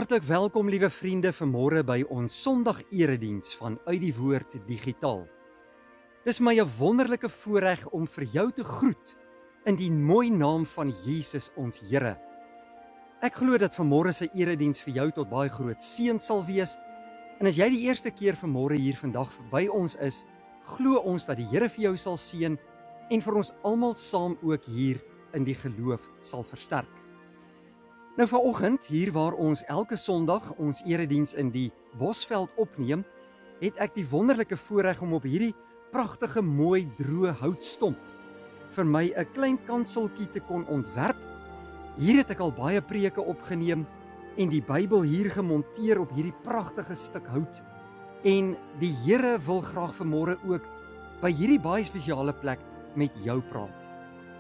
Hartlik welkom liewe vriende vanmôre by ons Sondag erediens van Uit die Woord Digitaal. Dis my 'n wonderlike voorreg om vir jou te groet in die mooi naam van Jesus ons Here. Ek glo dat vanmôre se erediens vir jou tot baie groot seën sal wees. En as jy die eerste keer vanmôre hier vandag by ons is, glo ons dat die Here vir jou sal seën en vir ons almal saam ook hier in die geloof sal versterk. Nou vanoggend, hier waar ons elke Sondag ons erediens in die Bosveld opneem, het ek die wonderlike voorreg om op hierdie pragtige mooi droë houtstomp vir my 'n klein kanseltjie te kon ontwerp. Hier het ek al baie preke opgeneem en die Bybel hier gemonteer op hierdie pragtige stuk hout. En die Here wil graag vanmôre ook by hierdie baie spesiale plek met jou praat.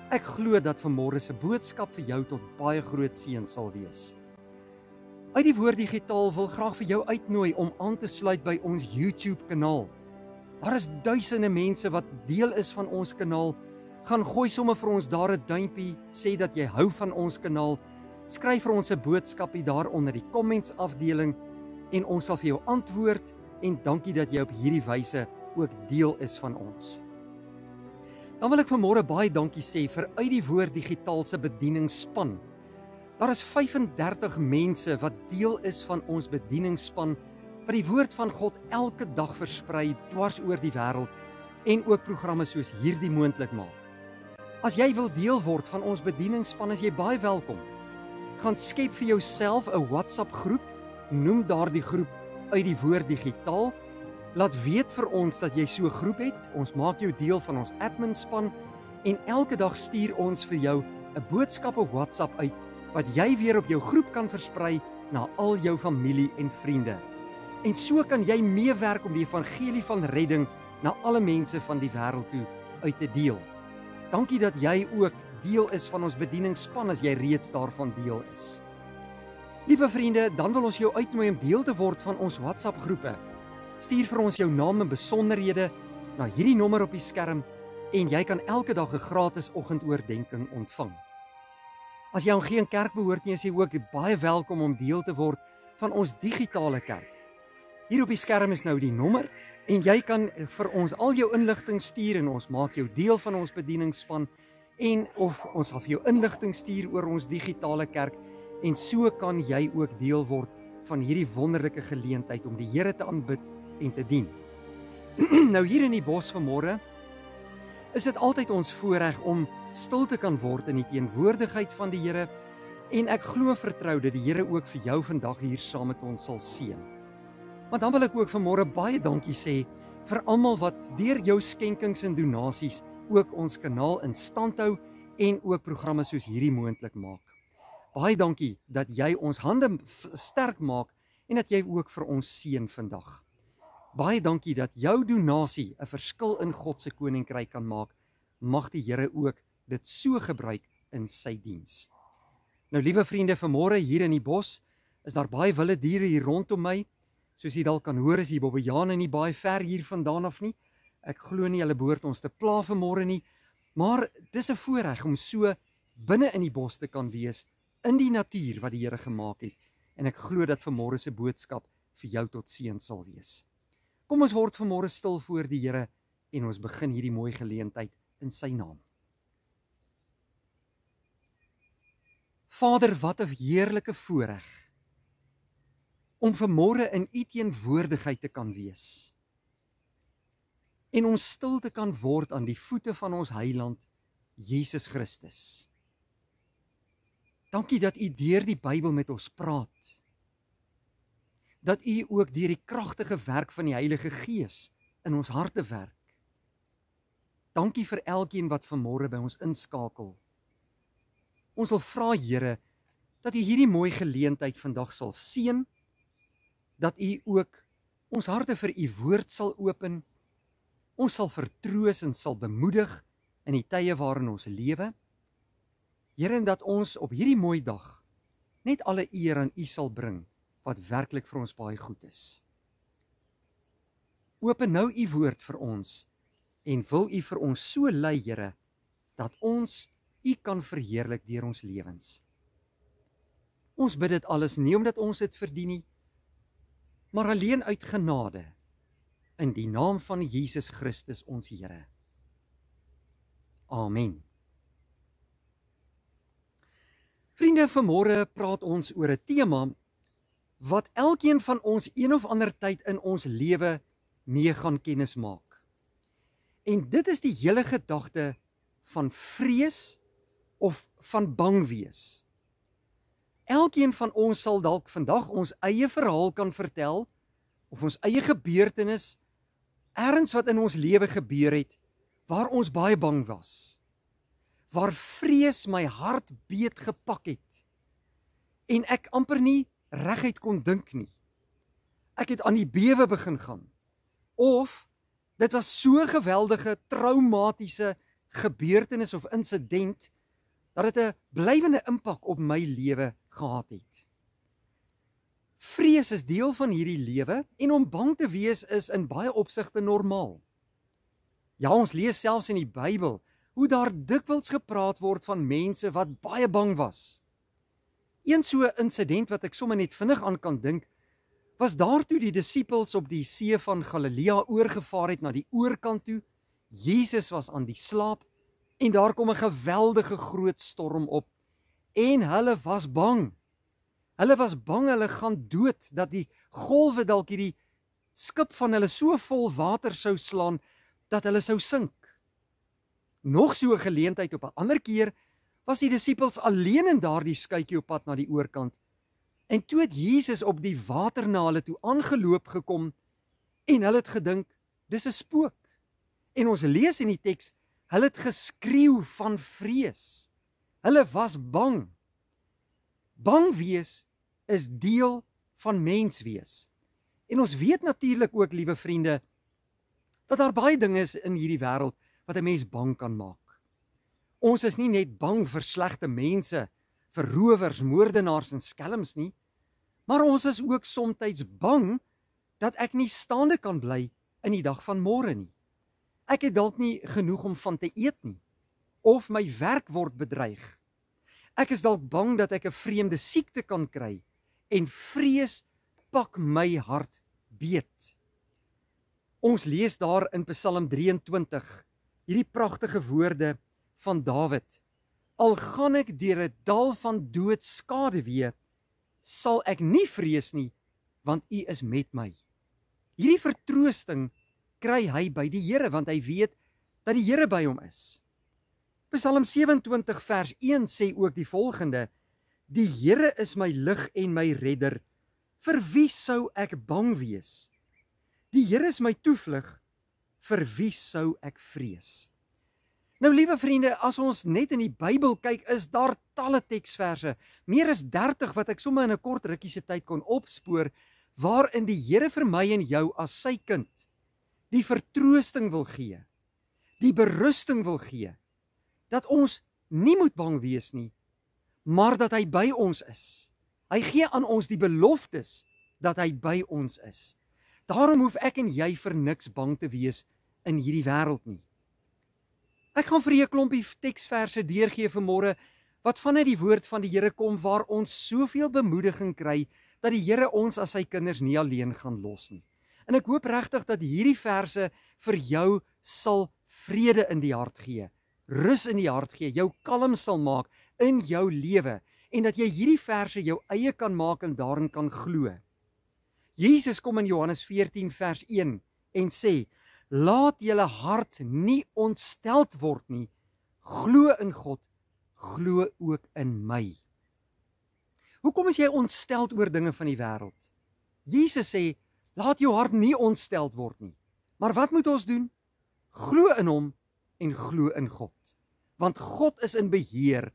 Ek glo dat vanmôre se boodskap vir jou tot baie groot seën sal wees. Uit die Woord Digitaal wil graag vir jou uitnooi om aan te sluit by ons YouTube kanaal. Daar is duisende mense wat deel is van ons kanaal. Gaan gooi sommer vir ons daar 'n duimpie, sê dat jy hou van ons kanaal. Skryf vir ons 'n boodskapie daar onder die comments afdeling en ons sal vir jou antwoord en dankie dat jy op hierdie wyse ook deel is van ons. Dan wil ek vanmôre baie dankie sê vir Uit die Woord Digitaal se bedieningsspan. Daar is 35 mense wat deel is van ons bedieningsspan wat die woord van God elke dag versprei dwars oor die wêreld en ook programme soos hierdie moontlik maak. As jy wil deel word van ons bedieningsspan, is jy baie welkom. Gaan skep vir jouself 'n WhatsApp groep, noem daardie groep Uit die Woord Digitaal. Laat weet vir ons dat jy so 'n groep het. Ons maak jou deel van ons admin span en elke dag stuur ons vir jou 'n boodskap op WhatsApp uit wat jy weer op jou groep kan versprei na al jou familie en vriende. En so kan jy meewerk om die evangelie van redding na alle mense van die wêreld toe uit te deel. Dankie dat jy ook deel is van ons bedieningsspan as jy reeds daarvan deel is. Liewe vriende, dan wil ons jou uitnooi om deel te word van ons WhatsApp groepe. Stuur vir ons jou naam en besonderhede na hierdie nommer op die skerm en jy kan elke dag 'n gratis oggendoordenkings ontvang. As jy aan geen kerk behoort nie, is jy ook baie welkom om deel te word van ons digitale kerk. Hier op die skerm is nou die nommer en jy kan vir ons al jou inligting stuur en ons maak jou deel van ons bedieningsspan en of ons sal vir jou inligting stuur oor ons digitale kerk en so kan jy ook deel word van hierdie wonderlike geleentheid om die Here te aanbid en te dien. Nou hier in die bos vanmôre is dit altyd ons voorreg om stil te kan word in die teenwoordigheid van die Here en ek glo vertrou dat die Here ook vir jou vandag hier saam met ons sal seën. Maar dan wil ek ook vanmôre baie dankie sê vir almal wat deur jou skenkings en donasies ook ons kanaal in stand hou en ook programme soos hierdie moontlik maak. Baie dankie dat jy ons hande sterk maak en dat jy ook vir ons seën vandag. Baie dankie dat jou donasie 'n verskil in God se koninkryk kan maak. Mag die Here ook dit so gebruik in sy diens. Nou liewe vriende, vanmôre hier in die bos is daar baie wilde diere hier rondom my. Soos jy dalk kan hoor is die bobbejane nie baie ver hier vandaan af nie. Ek glo nie hulle behoort ons te pla vanmôre nie, maar dis 'n voorreg om so binne in die bos te kan wees in die natuur wat die Here gemaak het. En ek glo dat vanmôre se boodskap vir jou tot seën sal wees. Kom ons word vanmôre stil voor die Here en ons begin hierdie mooi geleentheid in sy naam. Vader, wat 'n heerlike voorreg om vanmôre in u teenwoordigheid te kan wees en ons stil te kan word aan die voete van ons Heiland Jesus Christus. Dankie dat u deur die Bybel met ons praat. Dat u ook deur die kragtige werk van die Heilige Gees in ons harte werk. Dankie vir elkeen wat vanmôre by ons inskakel. Ons wil vra, Here, dat u hierdie mooi geleentheid vandag sal seën, dat u ook ons harte vir u woord sal open, ons sal vertroos en sal bemoedig in die tye waarin ons lewe. Here, en dat ons op hierdie mooi dag net alle eer aan u sal bring, wat werklik vir ons baie goed is. Open nou u woord vir ons en wil u vir ons so lei, Here, dat ons u kan verheerlik deur ons lewens. Ons bid dit alles nie omdat ons dit verdien nie, maar alleen uit genade, in die naam van Jesus Christus ons Here. Amen. Vriende, vanmôre praat ons oor 'n tema wat elkeen van ons een of ander tyd in ons lewe mee gaan kennis maak. En dit is die hele gedagte van vrees of van bang wees. Elkeen van ons sal dalk vandag ons eie verhaal kan vertel, of ons eie gebeurtenis, ergens wat in ons lewe gebeur het, waar ons baie bang was, waar vrees my hart beet gepak het, en ek amper nie reguit kon dink nie. Ek het aan die bewe begin gaan, of dit was so geweldige, traumatiese gebeurtenis of insident, dat dit 'n blywende impak op my lewe gehad het. Vrees is deel van hierdie lewe, en om bang te wees is in baie opsigte normaal. Ja, ons lees selfs in die Bybel, hoe daar dikwels gepraat word van mense wat baie bang was. Een so 'n insident wat ek sommer net vinnig aan kan dink, was daar toe die disippels op die see van Galilea oorgevaar het na die oorkant toe. Jesus was aan die slaap, en daar kom 'n geweldige groot storm op, en hulle was bang. Hulle was bang hulle gaan dood, dat die golwe dalk hierdie skip van hulle so vol water sou slaan, dat hulle sou sink. Nog so 'n geleentheid op 'n ander keer, was die disippels alleen in daardie skuitjie op pad na die oorkant, en toe het Jesus op die water na hulle toe aangeloop gekom, en hulle het gedink, dis 'n spook. En ons lees in die teks, hulle het geskreeu van vrees. Hulle was bang. Bang wees is deel van mens wees. En ons weet natuurlik ook, liewe vriende, dat daar baie dinge is in hierdie wêreld wat 'n mens bang kan maak. Ons is nie net bang vir slegte mense, vir rowers, moordenaars en skelms nie, maar ons is ook soms bang dat ek nie staande kan bly in die dag van môre nie. Ek het dalk nie genoeg om van te eet nie, of my werk word bedreig. Ek is dalk bang dat ek 'n vreemde siekte kan kry, en vrees pak my hart beet. Ons lees daar in Psalm 23, hierdie pragtige woorde van Dawid. Al gaan ek deur 'n dal van dood skaduwee, sal ek nie vrees nie, want U is met my. Hierdie vertroosting kry hy by die Here, want hy weet dat die Here by hom is. Psalm 27 vers 1 sê ook die volgende: Die Here is my lig en my redder, vir wie sou ek bang wees? Die Here is my toevlug, vir wie sou ek vrees? Nou, liewe vriende, as ons net in die Bybel kyk, is daar talle teksverse, meer as 30 wat ek sommer in 'n kort rukkie se tyd kon opspoor, waarin die Here vir my en jou as sy kind die vertroosting wil gee, die berusting wil gee, dat ons nie moet bang wees nie, maar dat hy by ons is. Hy gee aan ons die beloftes dat hy by ons is. Daarom hoef ek en jy vir niks bang te wees in hierdie wêreld nie. Ek gaan vir 'n klompie teksverse deurgee vanmôre, wat vanuit die woord van die Here kom, waar ons soveel bemoediging kry, dat die Here ons as sy kinders nie alleen gaan los nie. En ek hoop regtig dat hierdie verse vir jou sal vrede in die hart gee, rus in die hart gee, jou kalm sal maak in jou lewe, en dat jy hierdie verse jou eie kan maak en daarin kan glo. Jesus kom in Johannes 14 vers 1 en sê, laat julle hart nie ontsteld word nie, glo in God, glo ook in my. Hoekom is jy ontsteld oor dinge van die wêreld? Jesus sê, laat jou hart nie ontsteld word nie. Maar wat moet ons doen? Glo in hom en glo in God. Want God is in beheer.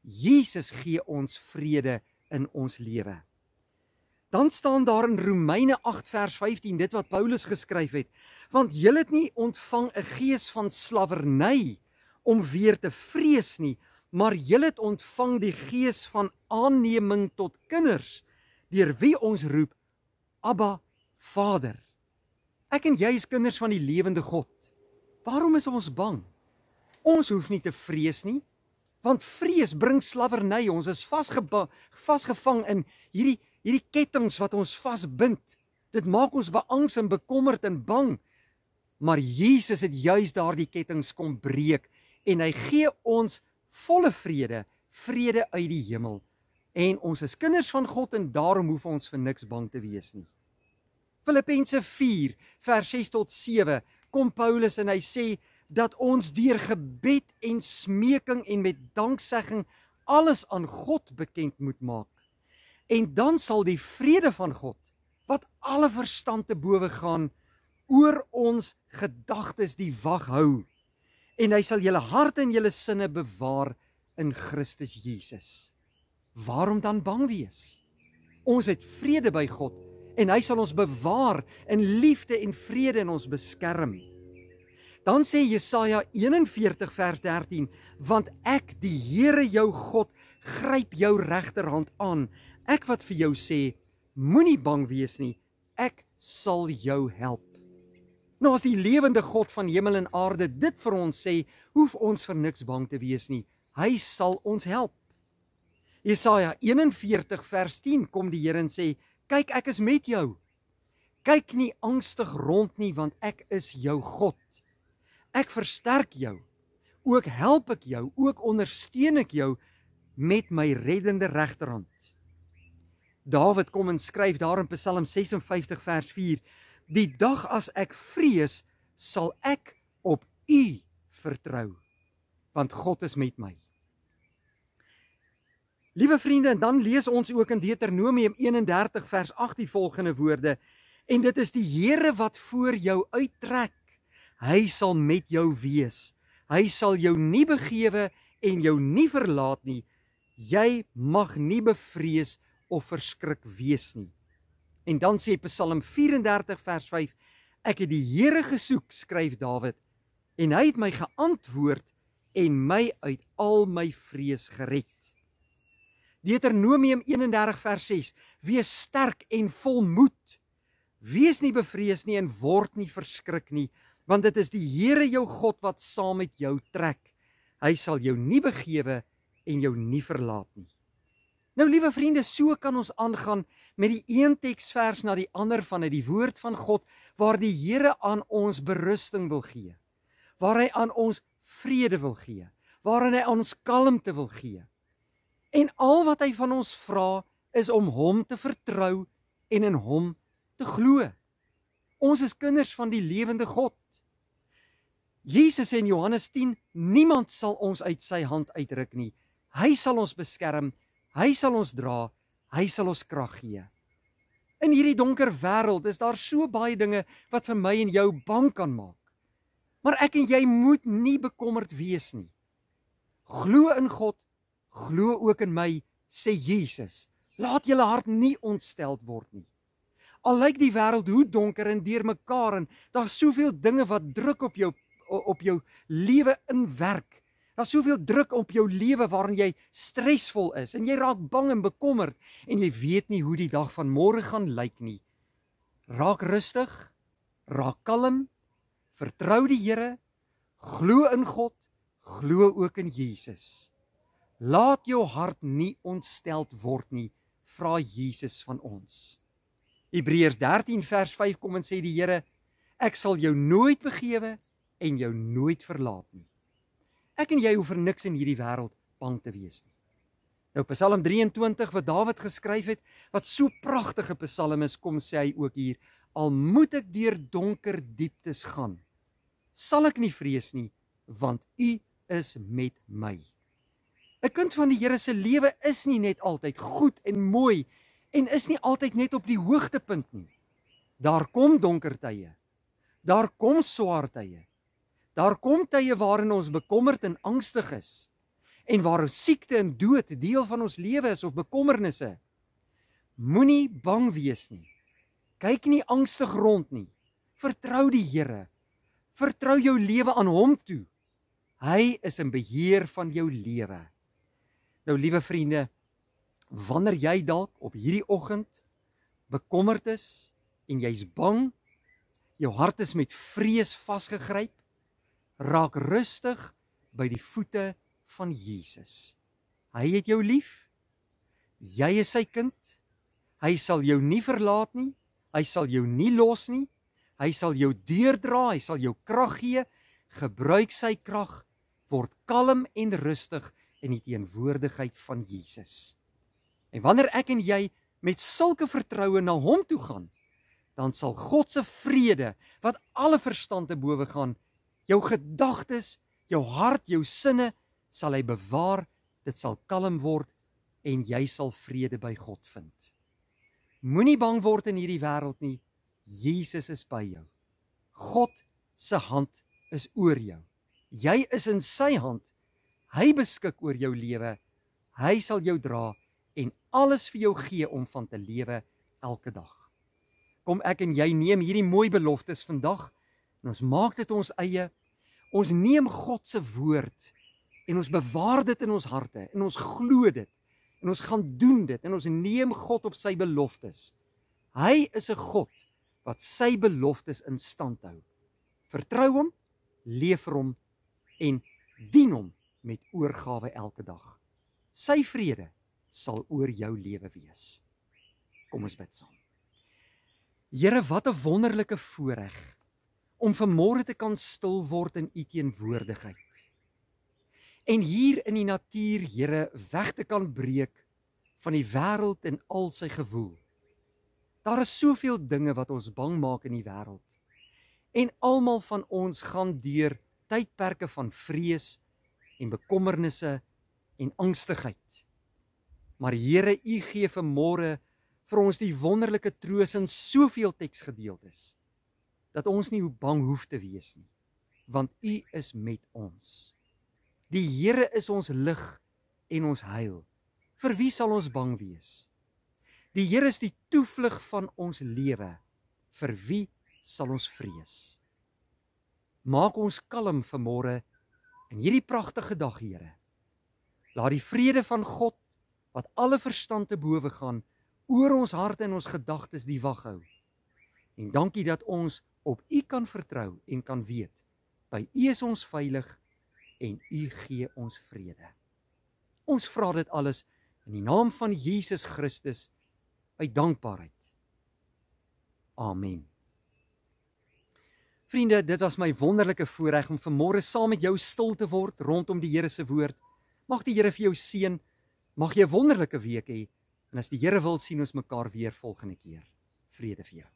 Jesus gee ons vrede in ons lewe. Dan staan daar in Romeine 8 vers 15, dit wat Paulus geskryf het, want julle het nie ontvang 'n gees van slawerny om weer te vrees nie, maar julle het ontvang die gees van aanneming tot kinders, deur wie ons roep, Abba, Vader. Ek en jy is kinders van die lewende God. Waarom is ons bang? Ons hoef nie te vrees nie, Want vrees bring slawerny, ons is vasgevang in hierdie kettinge wat ons vasbind. Dit maak ons beangs en bekommerd en bang. Maar Jesus het juis daardie kettinge kom breek en hy gee ons volle vrede uit die hemel. En ons is kinders van God en daarom hoef ons vir niks bang te wees nie. Filippense 4 vers 6 tot 7 kom Paulus en hy sê dat ons deur gebed en smeking en met danksegging alles aan God bekend moet maak. En dan sal die vrede van God, wat alle verstand te bowe gaan, oor ons gedagtes die wag hou. En hy sal julle harte en julle sinne bewaar in Christus Jesus. Waarom dan bang wees? Ons het vrede by God en hy sal ons bewaar in liefde en vrede en ons beskerm. Dan sê Jesaja 41 vers 13, want ek, die Here jou God, gryp jou regterhand aan. Ek wat vir jou sê, moenie bang wees nie, ek sal jou help. Nou as die lewende God van hemel en aarde dit vir ons sê, hoef ons vir niks bang te wees nie. Hy sal ons help. Jesaja 41 vers 10 kom die Here en sê, kyk, ek is met jou. Kyk nie angstig rond nie, want ek is jou God. Ek versterk jou, ook help ek jou, ook ondersteun ek jou met my reddende regterhand. Dawid kom en skryf daar in Psalm 56 vers 4, die dag as ek vrees, sal ek op U vertrou, want God is met my. Liewe vriende, en dan lees ons ook in Deuteronomium 31 vers 8 die volgende woorde, en dit is die Here wat voor jou uittrek. Hy sal met jou wees. Hy sal jou nie begewe en jou nie verlaat nie. Jy mag nie bevrees of verskrik wees nie. En dan sê Psalm 34 vers 5, ek het die Here gesoek, skryf Dawid, en hy het my geantwoord en my uit al my vrees gered. Deuteronomium 31 vers 6, wees sterk en vol moed. Wees nie bevrees nie en word nie verskrik nie, want dit is die Here jou God wat saam met jou trek. Hy sal jou nie begewe en jou nie verlaat nie. Nou liewe vriende, so kan ons aangaan met die een teksvers na die ander vanuit die woord van God, waar die Here aan ons berusting wil gee, waar hy aan ons vrede wil gee, waarin hy aan ons kalmte wil gee. En al wat hy van ons vra, is om hom te vertrou en in hom te glo. Ons is kinders van die lewende God. Jesus sê in Johannes 10, niemand sal ons uit sy hand uitruk nie. Hy sal ons beskerm, hy sal ons dra, hy sal ons krag gee. In hierdie donker wêreld is daar so baie dinge wat vir my en jou bang kan maak. Maar ek en jy moet nie bekommerd wees nie. Glo in God, glo ook in my, sê Jesus. Laat julle hart nie ontsteld word nie. Al lyk die wêreld hoe donker en deurmekaar en daar's soveel dinge wat druk op jou lewe inwerk. Daar's soveel druk op jou lewe waarin jy stresvol is en jy raak bang en bekommerd en jy weet nie hoe die dag van môre gaan lyk nie. Raak rustig, raak kalm, vertrou die Here, glo in God, glo ook in Jesus. Laat jou hart nie ontsteld word nie, vra Jesus van ons. Hebreërs 13 vers 5 kom en sê die Here, ek sal jou nooit begewe en jou nooit verlaat nie. Ek en jy hoef vir niks in hierdie wêreld bang te wees nie. Nou Psalm 23 wat Dawid geskryf het, wat so pragtige psalm is, kom sê hy ook hier, al moet ek deur donker dieptes gaan, sal ek nie vrees nie, want U is met my. 'n Kind van die Here se lewe is nie net altyd goed en mooi en is nie altyd net op die hoogtepunt nie. Daar kom donker tye. Daar kom swaar tye. Daar kom tye waarin ons bekommerd en angstig is en waar siekte en dood deel van ons lewe is of bekommernisse. Moenie bang wees nie. Kyk nie angstig rond nie. Vertrou die Here. Vertrou jou lewe aan hom toe. Hy is in beheer van jou lewe. Nou liewe vriende, wanneer jy dalk op hierdie oggend bekommerd is en jy's bang, jou hart is met vrees vasgegryp, raak rustig by die voete van Jesus. Hy het jou lief, jy is sy kind, hy sal jou nie verlaat nie, hy sal jou nie los nie, hy sal jou deurdra, hy sal jou krag gee, gebruik sy krag, word kalm en rustig in die teenwoordigheid van Jesus. En wanneer ek en jy met sulke vertroue na hom toe gaan, dan sal God se vrede, wat alle verstand te bowe gaan, jou gedagtes, jou hart, jou sinne, sal hy bewaar, dit sal kalm word, en jy sal vrede by God vind. Moenie bang word in hierdie wêreld nie, Jesus is by jou. God se hand is oor jou. Jy is in sy hand, hy beskik oor jou lewe, hy sal jou dra, en alles vir jou gee om van te lewe elke dag. Kom ek en jy neem hierdie mooi beloftes vandag, en ons maak dit ons eie, ons neem God se woord, en ons bewaar dit in ons harte, en ons glo dit, en ons gaan doen dit, en ons neem God op sy beloftes. Hy is 'n God wat sy beloftes in stand hou. Vertrou hom, leef vir hom, en dien hom met oorgawe elke dag. Sy vrede sal oor jou lewe wees. Kom ons bid saam. Here, wat 'n wonderlike voorreg om vanmôre te kan stil word in u teenwoordigheid. En hier in die natuur, Here, weg te kan breek van die wêreld en al sy gewoel. Daar is soveel dinge wat ons bang maak in die wêreld. En almal van ons gaan deur tydperke van vrees en bekommernisse en angstigheid. Maar Here, u gee vanmôre vir ons die wonderlike troos in soveel teksgedeeltes, dat ons nie bang hoef te wees nie, want u is met ons. Die Here is ons lig en ons heil. Vir wie sal ons bang wees? Die Here is die toevlug van ons lewe. Vir wie sal ons vrees? Maak ons kalm vanmôre in hierdie pragtige dag, Here. Laat die vrede van God, wat alle verstand te bowe gaan, oor ons harte en ons gedagtes die wag hou. En dankie dat ons op u kan vertrou en kan weet, by u is ons veilig en u gee ons vrede. Ons vra dit alles in die naam van Jesus Christus uit dankbaarheid. Amen. Vriende, dit was my wonderlike voorreg om vanmôre saam met jou stil te word rondom die Here se woord. Mag die Here vir jou seën, mag jy 'n wonderlike week hê, en as die Here wil, sien ons mekaar weer volgende keer. Vrede vir jou.